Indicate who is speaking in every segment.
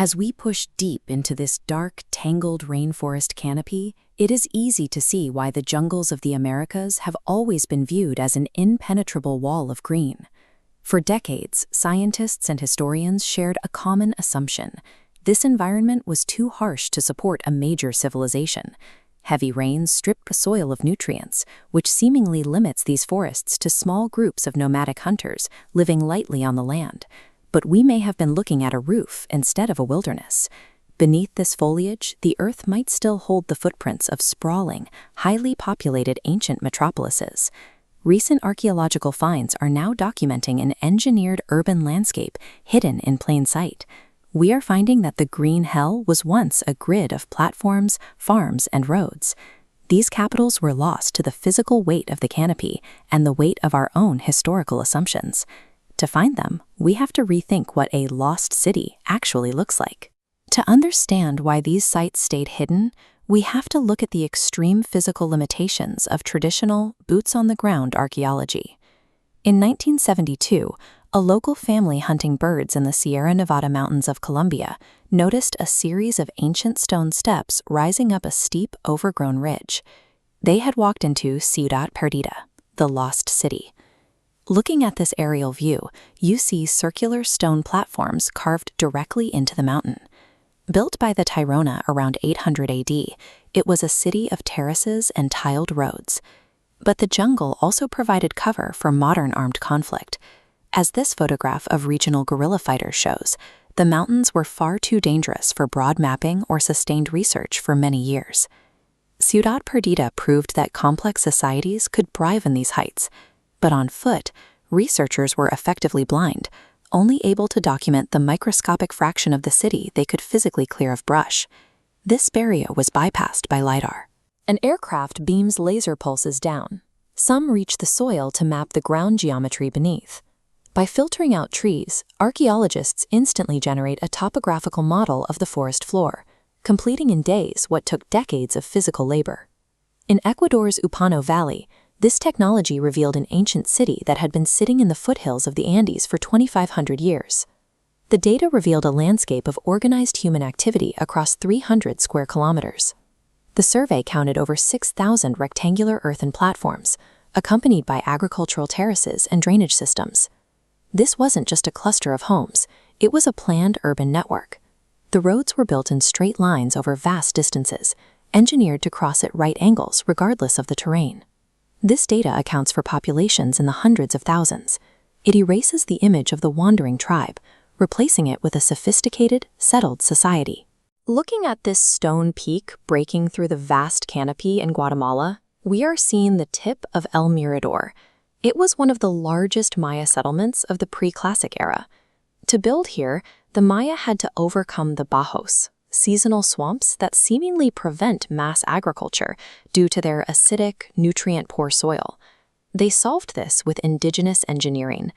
Speaker 1: As we push deep into this dark, tangled rainforest canopy, it is easy to see why the jungles of the Americas have always been viewed as an impenetrable wall of green. For decades, scientists and historians shared a common assumption: this environment was too harsh to support a major civilization. Heavy rains strip the soil of nutrients, which seemingly limits these forests to small groups of nomadic hunters living lightly on the land. But we may have been looking at a roof instead of a wilderness. Beneath this foliage, the earth might still hold the footprints of sprawling, highly populated ancient metropolises. Recent archaeological finds are now documenting an engineered urban landscape hidden in plain sight. We are finding that the green hell was once a grid of platforms, farms, and roads. These capitals were lost to the physical weight of the canopy and the weight of our own historical assumptions. To find them, we have to rethink what a lost city actually looks like. To understand why these sites stayed hidden, we have to look at the extreme physical limitations of traditional, boots-on-the-ground archaeology. In 1972, a local family hunting birds in the Sierra Nevada mountains of Colombia noticed a series of ancient stone steps rising up a steep, overgrown ridge. They had walked into Ciudad Perdida, the lost city. Looking at this aerial view, you see circular stone platforms carved directly into the mountain. Built by the Tirona around 800 AD, it was a city of terraces and tiled roads. But the jungle also provided cover for modern armed conflict. As this photograph of regional guerrilla fighters shows, the mountains were far too dangerous for broad mapping or sustained research for many years. Ciudad Perdida proved that complex societies could thrive in these heights. But on foot, researchers were effectively blind, only able to document the microscopic fraction of the city they could physically clear of brush. This barrier was bypassed by LiDAR. An aircraft beams laser pulses down. Some reach the soil to map the ground geometry beneath. By filtering out trees, archaeologists instantly generate a topographical model of the forest floor, completing in days what took decades of physical labor. In Ecuador's Upano Valley, this technology revealed an ancient city that had been sitting in the foothills of the Andes for 2,500 years. The data revealed a landscape of organized human activity across 300 square kilometers. The survey counted over 6,000 rectangular earthen platforms, accompanied by agricultural terraces and drainage systems. This wasn't just a cluster of homes, it was a planned urban network. The roads were built in straight lines over vast distances, engineered to cross at right angles regardless of the terrain. This data accounts for populations in the hundreds of thousands. It erases the image of the wandering tribe, replacing it with a sophisticated, settled society. Looking at this stone peak breaking through the vast canopy in Guatemala, we are seeing the tip of El Mirador. It was one of the largest Maya settlements of the pre-classic era. To build here, the Maya had to overcome the bajos, seasonal swamps that seemingly prevent mass agriculture due to their acidic, nutrient-poor soil. They solved this with indigenous engineering.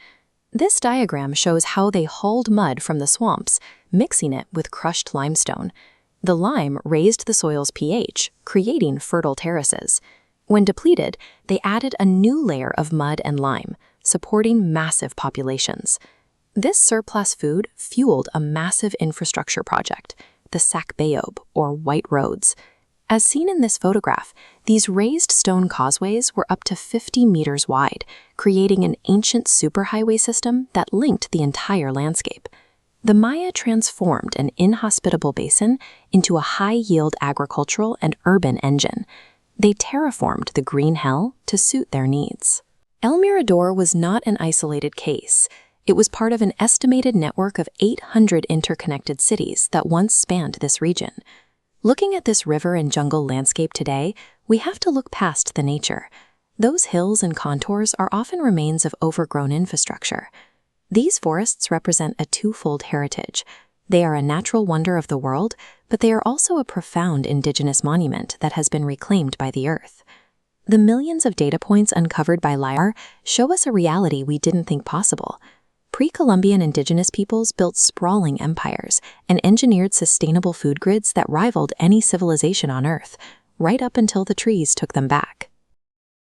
Speaker 1: This diagram shows how they hauled mud from the swamps, mixing it with crushed limestone. The lime raised the soil's pH, creating fertile terraces. When depleted, they added a new layer of mud and lime, supporting massive populations. This surplus food fueled a massive infrastructure project, the Sacbeob, or White Roads. As seen in this photograph, these raised stone causeways were up to 50 meters wide, creating an ancient superhighway system that linked the entire landscape. The Maya transformed an inhospitable basin into a high-yield agricultural and urban engine. They terraformed the green hell to suit their needs. El Mirador was not an isolated case. It was part of an estimated network of 800 interconnected cities that once spanned this region. Looking at this river and jungle landscape today, we have to look past the nature. Those hills and contours are often remains of overgrown infrastructure. These forests represent a twofold heritage. They are a natural wonder of the world, but they are also a profound indigenous monument that has been reclaimed by the earth. The millions of data points uncovered by LiDAR show us a reality we didn't think possible. Pre-Columbian indigenous peoples built sprawling empires and engineered sustainable food grids that rivaled any civilization on Earth, right up until the trees took them back.